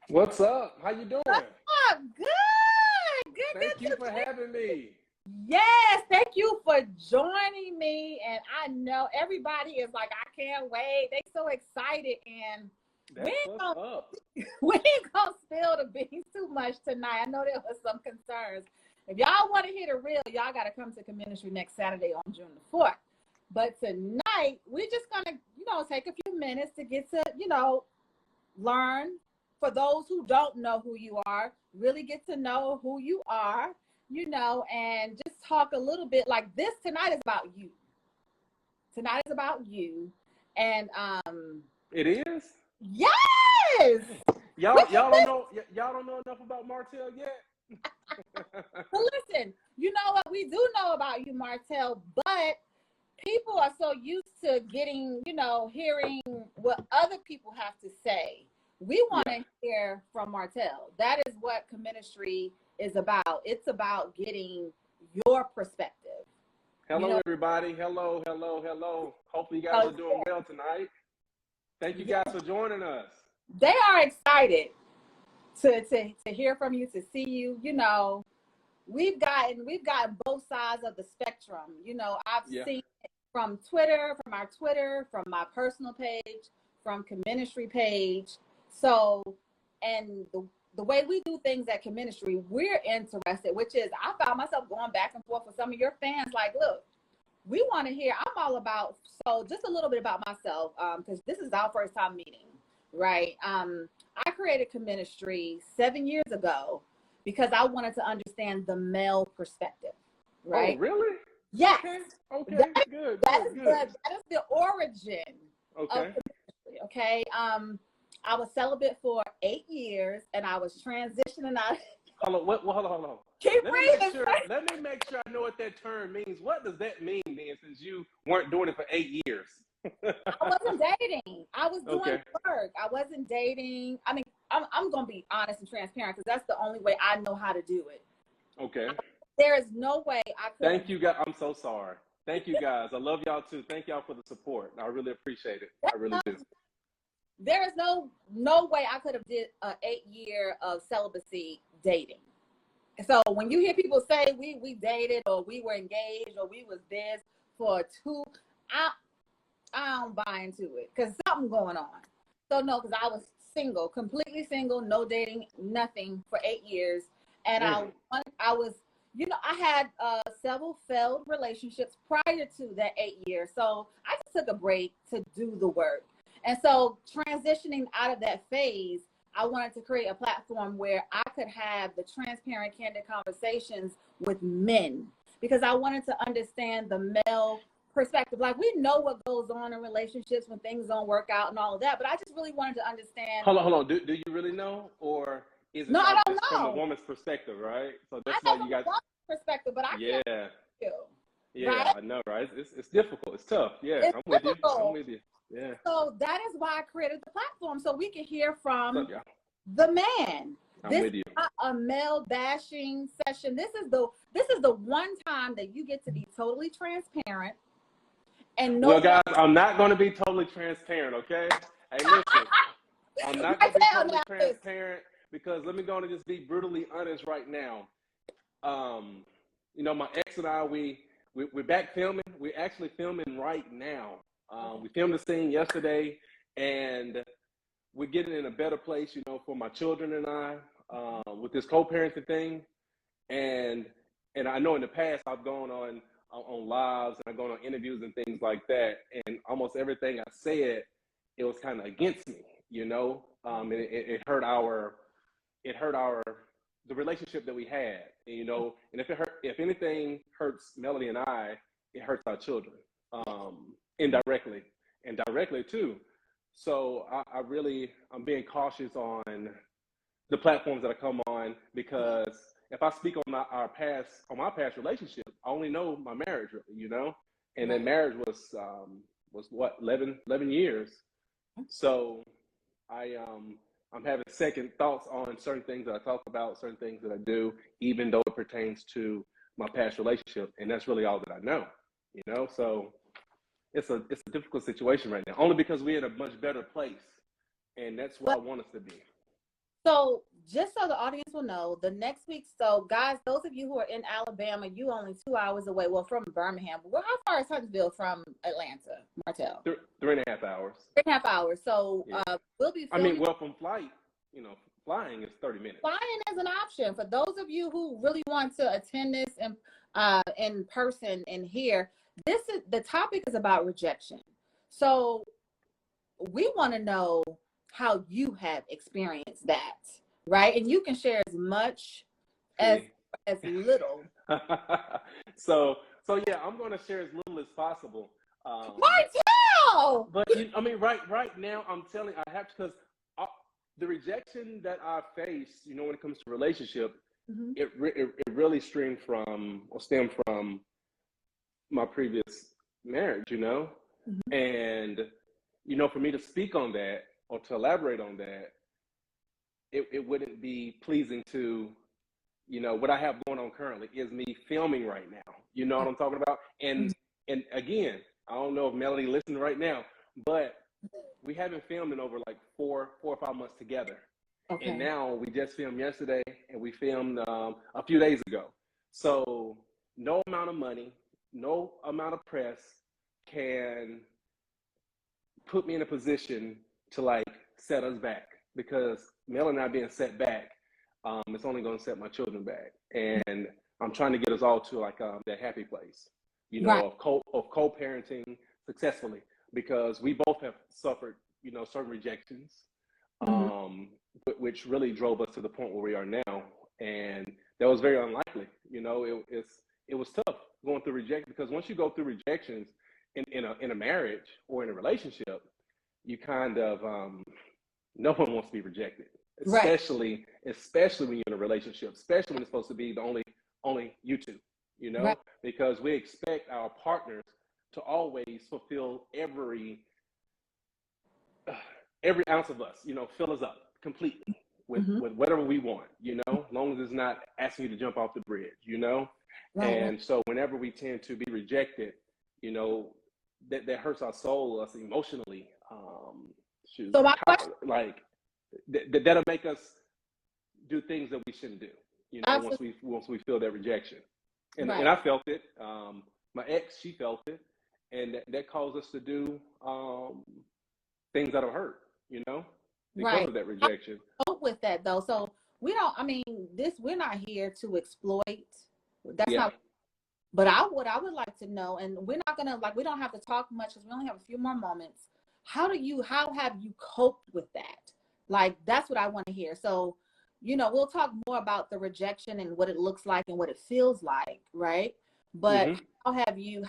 What's up? How you doing? Up? Good. Thank you Good for to see. having me. Yes, thank you for joining me. And I know everybody is like, I can't wait. They so excited. And we That's ain't what's gonna, up. we ain't gonna spill the beans too much tonight. I know there was some concerns. If y'all want to hear the real, y'all got to come to Community next Saturday on June the 4th. But tonight, we're just gonna, take a few minutes to get to, learn. For those who don't know who you are, really get to know who you are, and just talk a little bit like this. Tonight is about you. Tonight is about you. And It is? yes. Y'all don't know enough about Martell yet? But listen, you know what? We do know about you, Martell, but people are so used to getting, hearing what other people have to say. We want to hear from Martell. That is what ministry is about. It's about getting your perspective. Hello, everybody. Hello. Hopefully you guys are doing well tonight. Thank you guys for joining us. They are excited to hear from you, to see you. We've gotten both sides of the spectrum. I've seen it from Twitter, from my personal page, from ministry page. So, and the way we do things at ministry, we're interested, which is I found myself going back and forth with some of your fans. Like, look, we want to hear. I'm all about. So, just a little bit about myself, because this is our first time meeting, right? I created ministry 7 years ago because I wanted to understand the male perspective, right? Oh, really? Yes. Okay. Good. That is the origin of ministry. Okay. I was celibate for 8 years, and I was transitioning out. Hold on. Keep reading. Let me make sure I know what that term means. What does that mean, then, since you weren't doing it for 8 years? I wasn't dating. I was doing work. I wasn't dating. I mean, I'm going to be honest and transparent because that's the only way I know how to do it. Okay. There is no way I could. Thank you, guys. I'm so sorry. Thank you, guys. I love y'all, too. Thank y'all for the support. I really appreciate it. I really do. There is no way I could have did an 8-year of celibacy dating. So when you hear people say we dated or we were engaged or we was this for 2, I don't buy into it because something going on. So no, because I was single, completely single, no dating, nothing for 8 years, and I was, I had several failed relationships prior to that 8 years. So I just took a break to do the work. And so transitioning out of that phase, I wanted to create a platform where I could have the transparent, candid conversations with men because I wanted to understand the male perspective. Like, we know what goes on in relationships when things don't work out and all of that, but I just really wanted to understand. Hold on. Do you really know, or is it no, I don't know. From a woman's perspective, right? So that's I why know you got from a woman's perspective, but I can't feel. Yeah, right? I know, right? It's difficult. It's tough. Yeah, It's I'm difficult. with you. Yeah. So that is why I created the platform, so we can hear from What's up, the man. I'm with you. This is not a male bashing session. This is the one time that you get to be totally transparent. And well, guys, I'm not going to be totally transparent, okay? Hey, listen, I'm not going to be totally transparent because let me go and just be brutally honest right now. My ex and I, we're back filming. We're actually filming right now. We filmed the scene yesterday, and we're getting in a better place, for my children and I, with this co-parenting thing. And I know in the past I've gone on lives and I've gone on interviews and things like that, and almost everything I said, it was kind of against me, and it hurt the relationship that we had, and if anything hurts Melody and I, it hurts our children, indirectly and directly too. So I'm being cautious on the platforms that I come on, because if I speak on my past relationship, I only know my marriage, and then marriage was what, 11 years. So I'm having second thoughts on certain things that I talk about, certain things that I do, even though it pertains to my past relationship, and that's really all that I know, So it's a difficult situation right now, only because we're in a much better place, and that's where I want us to be. So just so the audience will know, the next week, so guys, those of you who are in Alabama, you only 2 hours away. Well, from Birmingham. Well, how far is Huntsville from Atlanta, Martell? 3.5 hours. 3.5 hours. So Yeah. we'll be I filming. mean, well, from flight, flying is 30 minutes. Flying is an option for those of you who really want to attend this in person and here. This is the topic is about rejection. So we want to know how you have experienced that, right? And you can share as much as little. so yeah, I'm going to share as little as possible. Martell! But I mean, right now, I'm telling, I have to, because the rejection that I face, when it comes to relationship, Mm-hmm. it really stemmed from my previous marriage, Mm-hmm. and for me to speak on that or to elaborate on that, it wouldn't be pleasing to, what I have going on currently is me filming right now. You know what I'm talking about? And again, I don't know if Melody listening right now, but we haven't filmed in over like 4 or 5 months together. Okay. And now we just filmed yesterday, and we filmed a few days ago. So no amount of money, no amount of press can put me in a position to like set us back, because Mel and I being set back, it's only going to set my children back. And I'm trying to get us all to like that happy place, Right. of co-parenting successfully, because we both have suffered, certain rejections, which really drove us to the point where we are now. And that was very unlikely. It was tough going through rejection, because once you go through rejections in a marriage or in a relationship, you kind of, no one wants to be rejected, especially when you're in a relationship, especially when it's supposed to be the only you two, Right. because we expect our partners to always fulfill every ounce of us, fill us up completely with whatever we want, as long as it's not asking you to jump off the bridge, Right. And so whenever we tend to be rejected, that hurts our soul, us emotionally. So my question, like that'll make us do things that we shouldn't do, once we feel that rejection. And I felt it. My ex, she felt it, and that caused us to do things that'll hurt, because of that rejection. I cope with that though. So we're not here to exploit. That's not. But what I would like to know, and we're not gonna we don't have to talk much because we only have a few more moments. How have you coped with that? Like, that's what I want to hear. So, we'll talk more about the rejection and what it looks like and what it feels like, right? But how have you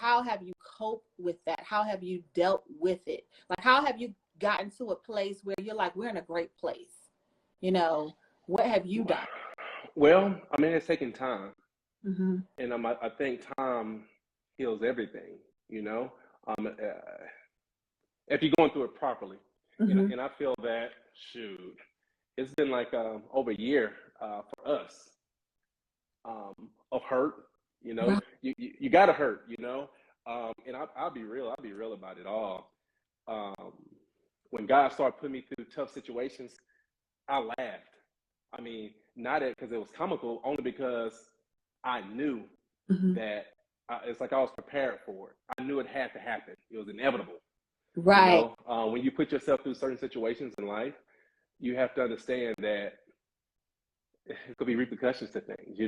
coped with that? How have you dealt with it? Like, how have you gotten to a place where you're like, we're in a great place? What have you done? Well, it's taking time. Mm-hmm. And I think time heals everything, if you're going through it properly. And I feel that, it's been like over a year for us of hurt. You gotta hurt, and I'll be real about it all. When God started putting me through tough situations, I laughed. Not because it was comical, only because I knew that it's like I was prepared for it. I knew it had to happen. It was inevitable. Right. When you put yourself through certain situations in life, you have to understand that it could be repercussions to things,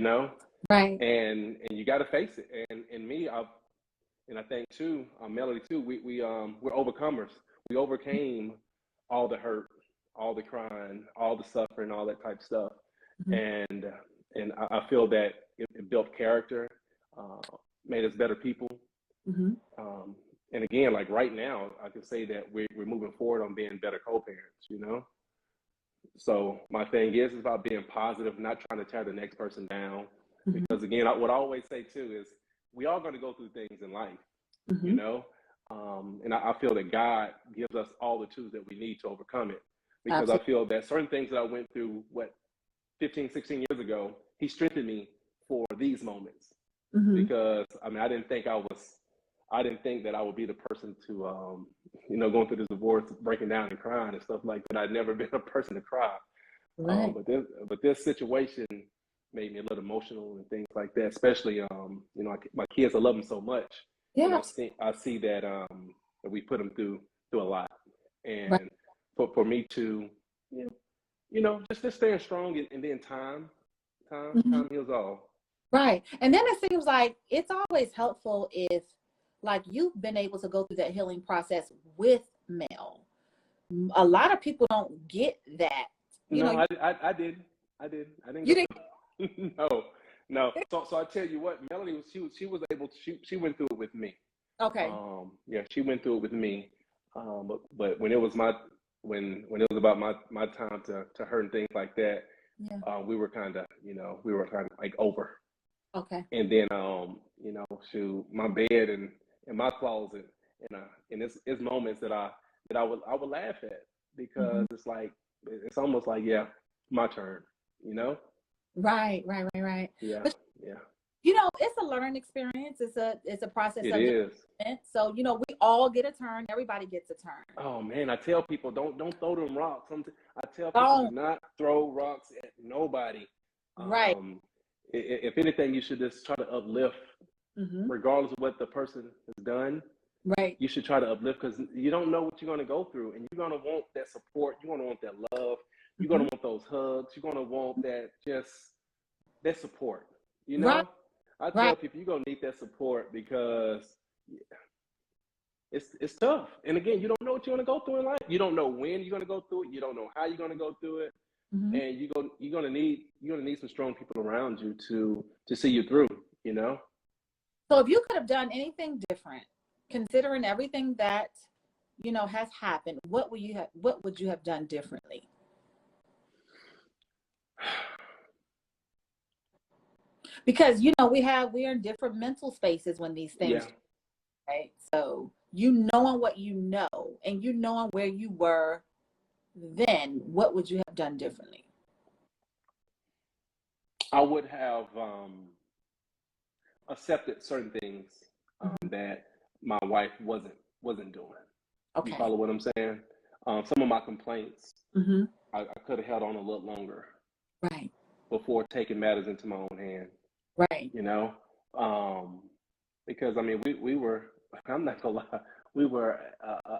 Right. And you got to face it. And me, and I think too, Melody too, we're overcomers. We overcame all the hurt, all the crying, all the suffering, all that type of stuff. And I feel that it built character, made us better people. And again, like right now, I can say that we're moving forward on being better co-parents, So my thing is about being positive, not trying to tear the next person down. Because again, what I always say too is we are going to go through things in life, and I feel that God gives us all the tools that we need to overcome it. Because I feel that certain things that I went through, 15, 16 years ago, He strengthened me for these moments. Because I didn't think that I would be the person to, going through this divorce, breaking down and crying and stuff like that. I'd never been a person to cry. Right. But this situation made me a little emotional and things like that. Especially, my kids, I love them so much, and Yeah. I see that that we put them through a lot, Right. and for me to, just staying strong, and then Mhm. time heals all. Right. And then it seems like it's always helpful if, like, you've been able to go through that healing process with Mel. A lot of people don't get that. You know, No, I did. I didn't you go didn't. through. No, no. So I tell you what, Melanie she was able to, she went through it with me. Okay. Yeah, she went through it with me. But when it was when it was about my time to her and things like that, Yeah. we were kind of like over. Okay. And then shoot, my bed and my closet, and it's moments that I would laugh at, Hmm. because it's almost like, yeah, my turn, you know? Right. Right. Right. Right. Yeah, But yeah. it's a learning experience. It's a process It of is. development. So we all get a turn. Everybody gets a turn. Oh man, I tell people, don't throw them rocks. I tell people, do Oh, not throw rocks at nobody. right. Um, if anything, you should just try to uplift, Hmm. regardless of what the person has done. Right. You should try to uplift, because you don't know what you're going to go through, and you're going to want that support. You're going to want that love. You're going Hmm. to want those hugs. You're going to want that support. You Right. know, I Right. tell people, you're going to need that support, because it's tough. And again, you don't know what you're going to go through in life. You don't know when you're going to go through it. You don't know how you're going to go through it. Hmm. And you're gonna need some strong people around you to see you through. You know. So if you could have done anything different, considering everything that has happened, what would you have done differently? Because we're in different mental spaces when these things, Yeah. right? So knowing what you know, and knowing where you were then, what would you have done differently? I would have accepted certain things Hmm. that my wife wasn't doing. You Okay. follow what I'm saying? Some of my complaints, Hmm. I could have held on a little longer Right. before taking matters into my own hand. Right. You know, um, because I mean, we were. I'm not gonna lie, we were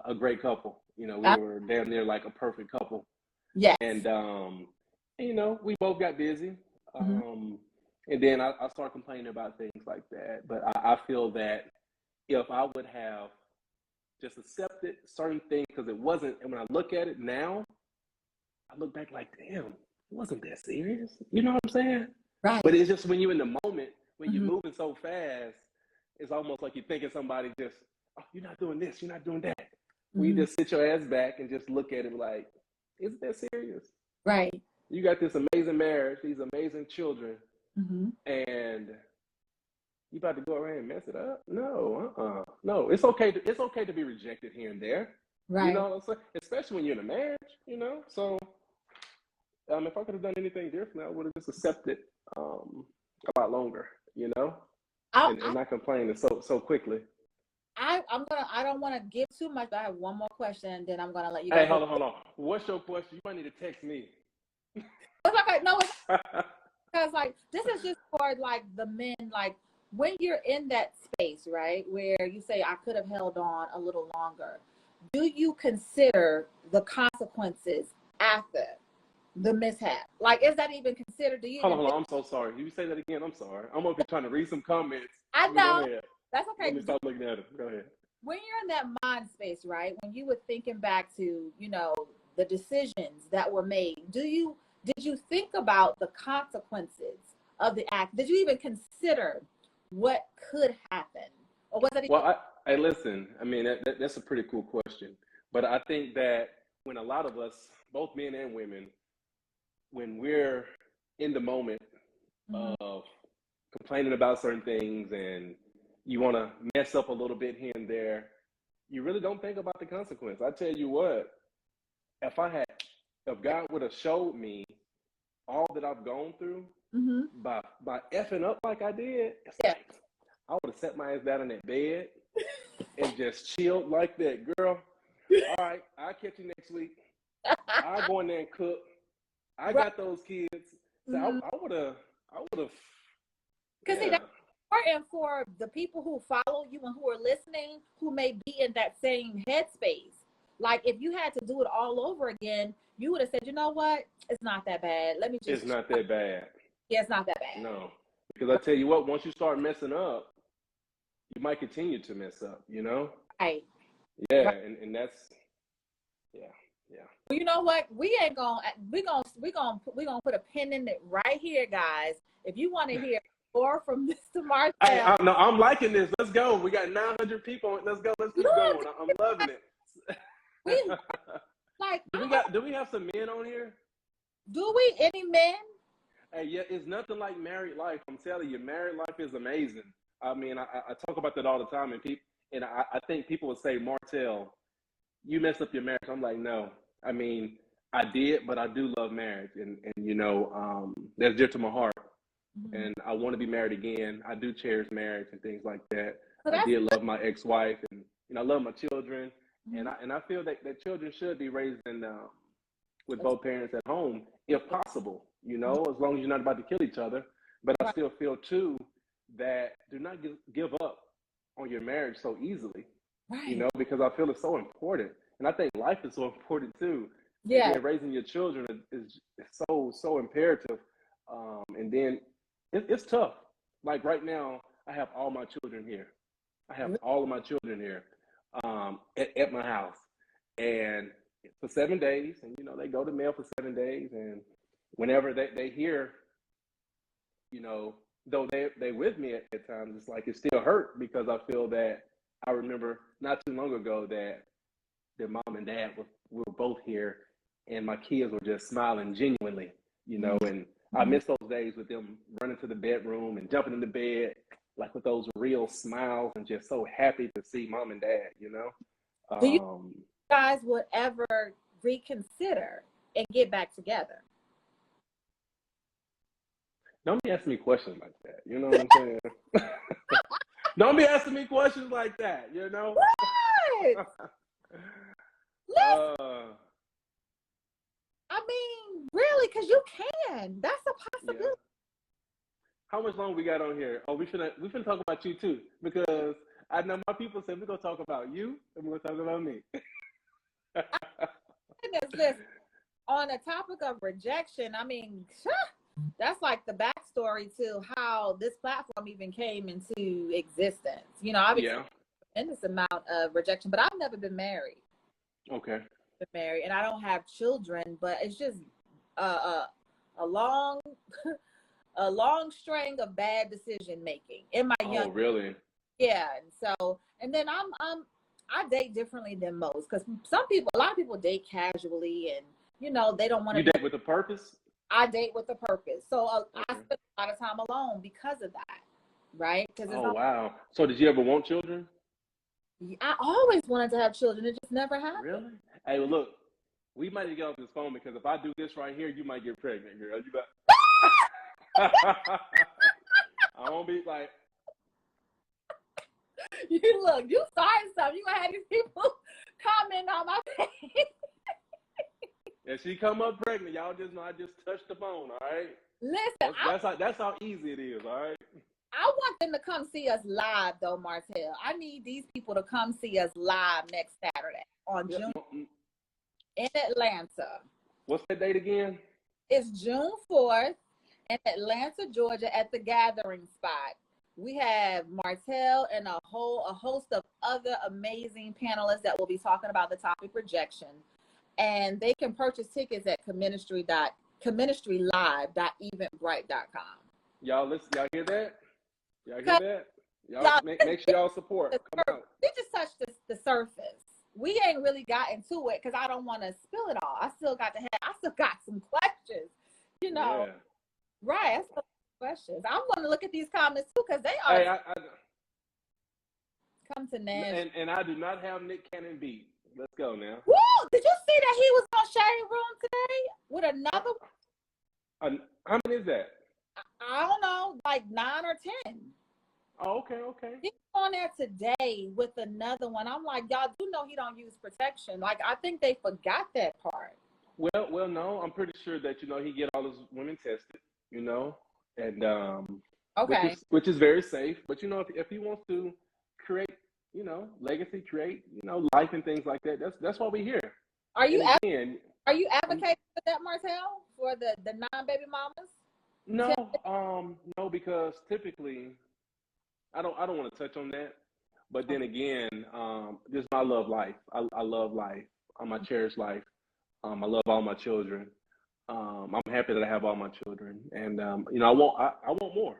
a great couple. We Uh, were damn near like a perfect couple, yes. and we both got busy. Hmm. Um, and then I started complaining about things like that. But I feel that if I would have just accepted certain things, because it wasn't, and when I look at it now, I look back like, damn, it wasn't that serious. You know what I'm saying? But Right. it's just when you're in the moment, when you're Hmm. moving so fast, it's almost like you're thinking somebody just, oh, you're not doing this, you're not doing that. When you Hmm. just sit your ass back and just look at it like, is it that serious? Right. You got this amazing marriage, these amazing children, Hmm. and you about to go around and mess it up? No, no. It's okay to be rejected here and there. You Right. know what I'm saying? Especially when you're in a marriage. So if I could have done anything different, I would have just accepted um, a lot longer. You know, I, and I, not complaining so quickly. I don't want to give too much, but I have one more question, and then I'm gonna let you Hey, go. hold on. What's your question? You might need to text me. It's okay. No, it's because, like, this is just for, like, the men, like, when you're in that space, right, where you say I could have held on a little longer, do you consider the consequences after the mishap? Like, is that even considered? Do you Hold on, even hold think? on. I'm so sorry. You say that again. I'm sorry. I'm over here trying to read some comments. I Let me go know ahead. that's Let okay. me stop looking at it. Go ahead. When you're in that mind space, right, when you were thinking back to the decisions that were made, did you think about the consequences of the act? Did you even consider what could happen, or was that even? Well, I listen. I mean, that's a pretty cool question. But I think that when a lot of us, both men and women, when we're in the moment Mhm. of complaining about certain things, and you want to mess up a little bit here and there, you really don't think about the consequence. I tell you what, if I had, if God would have showed me all that I've gone through Mhm. by effing up like I did, it's Yeah. like I would have set my ass down in that bed and just chilled like that, girl. All right, I'll catch you next week. I'll go in there and cook. I got those kids. So Mm-hmm. I would have. Because see, Yeah. that's important for the people who follow you and who are listening, who may be in that same headspace. Like if you had to do it all over again, you would have said, you know what? It's not that bad. Let me just. It's not that bad. Yeah, it's not that bad. No, because I tell you what, once you start messing up, you might continue to mess up. You know. Right. Yeah, Right. and that's yeah, yeah. Well, you know what? We gonna put a pin in it right here, guys. If you want to hear more from Mr. Martell, Hey, no, I'm liking this. Let's go. We got 900 people. Let's go. Let's keep going. I'm loving it. we like. Do we have some men on here? Do we? Any men? Hey, yeah, it's nothing like married life. I'm telling you, married life is amazing. I mean, I talk about that all the time, and I think people would say, Martell, you messed up your marriage. I'm like, no. I mean, I did, but I do love marriage, and that's dear to my heart. Mm-hmm. And I want to be married again. I do cherish marriage and things like that. So I did love my ex-wife, and I love my children, mm-hmm. and I feel that children should be raised in with both parents at home, if possible. You know, as long as you're not about to kill each other. But I still feel too that do not give up on your marriage so easily. Right. You know, because I feel it's so important, and I think life is so important too. Yeah. And then raising your children is so imperative. And then it's tough. Like right now, I have all my children here. I have all of my children here at my house, and for 7 days. And they go to mail for 7 days, and whenever they hear, though they with me at times, it's like it still hurt because I feel that I remember not too long ago that their mom and dad were both here, and my kids were just smiling genuinely, and I miss those days with them running to the bedroom and jumping in the bed, like with those real smiles and just so happy to see mom and dad, Do you guys would ever reconsider and get back together? Don't be asking me questions like that. You know what I'm saying? Don't be asking me questions like that, What? I mean, really, because you can. That's a possibility. Yeah. How much longer we got on here? Oh, we finna talk about you too, because I know my people said we're gonna talk about you and we're gonna talk about me. Listen, on the topic of rejection, I mean, that's like the backstory to how this platform even came into existence. I've experienced a tremendous amount of rejection, but I've never been married. Okay. Been married, and I don't have children, but it's just a long string of bad decision making in my young. Oh, really? Yeah, and then I date differently than most, because a lot of people date casually, and they don't want to. You date with a purpose? I date with a purpose, so I spend a lot of time alone because of that, right? Wow. So did you ever want children? I always wanted to have children. It just never happened. Really? Hey, well, look, we might need to get off this phone, because if I do this right here, you might get pregnant, girl. You got. I won't be like. You started something. You gonna have these people comment on my page. If she come up pregnant, y'all just know I just touched the phone, all right? Listen, that's how easy it is, all right? I want them to come see us live, though, Martell. I need these people to come see us live next Saturday on June in Atlanta. What's that date again? It's June 4th in Atlanta, Georgia, at the Gathering Spot. We have Martell and a host of other amazing panelists that will be talking about the topic rejection. And they can purchase tickets at comministrylive.eventbrite.com. Y'all listen, y'all hear that? Y'all hear that? Y'all make sure y'all support. Come out. We just touched the surface. We ain't really got into it because I don't want to spill it all. I still got some questions, Yeah. Right, I still got questions. I want to look at these comments too, because they are. Hey, come to Nashville. And I do not have Nick Cannon beat. Let's go now. Woo! Did you see that he was on Shade Room today with another one? How many is that? I don't know, like 9 or 10. Oh, okay. He's on there today with another one. I'm like, y'all do know he don't use protection. Like, I think they forgot that part. Well, no, I'm pretty sure that he get all his women tested, and Okay. which is very safe. But if he wants to create, legacy, create, life and things like that, that's why we're here. Are you And again, are you advocating for that, Martell, for the non-baby mamas? no, no, because typically I don't want to touch on that. But then again, this is my love life. I love life. I cherish life. I love all my children. I'm happy that I have all my children, and I want more.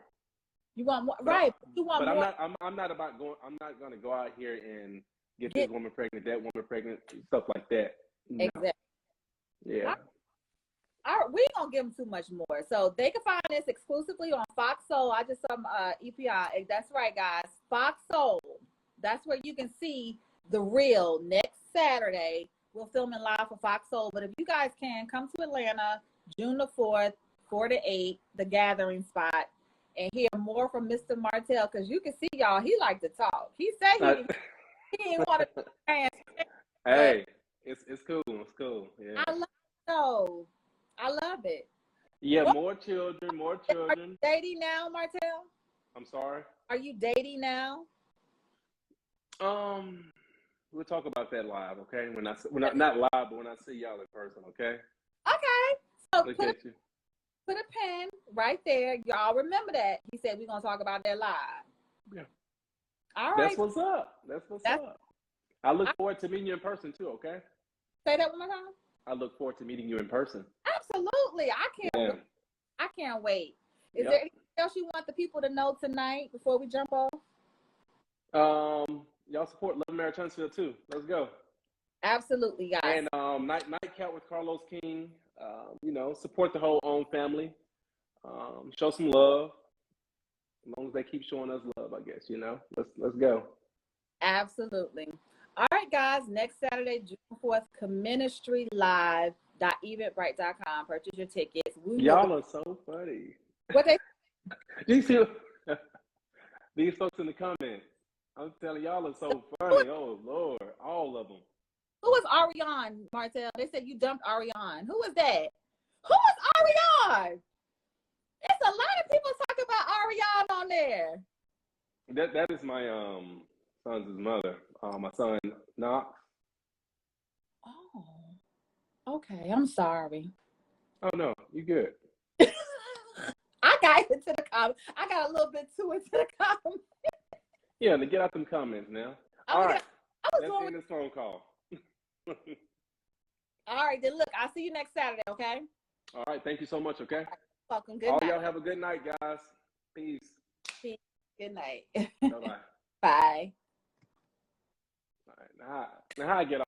You want more, But right? You want but more? I'm not about going. I'm not going to go out here and get this Get woman pregnant, that woman pregnant, stuff like that. No. exactly. Yeah. We don't give them too much more. So they can find this exclusively on Fox Soul. I just saw EPI. That's right, guys. Fox Soul. That's where you can see the real next Saturday. We're filming live for Fox Soul. But if you guys can, come to Atlanta, June the 4th, 4 to 8, the gathering spot, and hear more from Mr. Martell, because you can see, y'all, he like to talk. He said he didn't want to trans. Hey, it's cool. It's cool. Yeah. I love it, though. I love it. Yeah, What, more children, more are you children. dating now, Martell? I'm sorry. Are you dating now? We'll talk about that live, okay? When I not live, but when I see y'all in person, okay? Okay. So Look put at you. a pen right there. Y'all remember that. He said we're going to talk about that live. Yeah. All That's right. what's up. That's what's up. I look forward to meeting you in person too, okay? Say that one more time. I look forward to meeting you in person. Absolutely. I can't Yeah. wait. I can't wait. Is Yep. there anything else you want the people to know tonight before we jump off? Y'all support Love Marriage Huntsville too. Let's go. Absolutely, guys. And nightcap with Carlos King. Support the whole OWN family. Show some love. As long as they keep showing us love, I guess. Let's go. Absolutely. All right, guys. Next Saturday, June 4th, Comministry Live.eventbrite.com. Purchase your tickets. Y'all are so funny. What they These folks in the comments. I'm telling y'all are so funny. Oh Lord, all of them. Who is Ariane, Martell? They said you dumped Ariane. Who is that? Who is Ariane? It's a lot of people talking about Ariane on there. That is my son's mother. My son Knox. Oh, okay. I'm sorry. Oh no, you good. I got into the comment. I got a little bit too into the comment. Yeah, to get out them comments now. All right. Let's end this phone call. All right, then look, I'll see you next Saturday, okay? All right, thank you so much, okay? Welcome. Good All night. y'all have a good night, guys. Peace. Good night. Bye-bye. Bye. All right, now how I get off?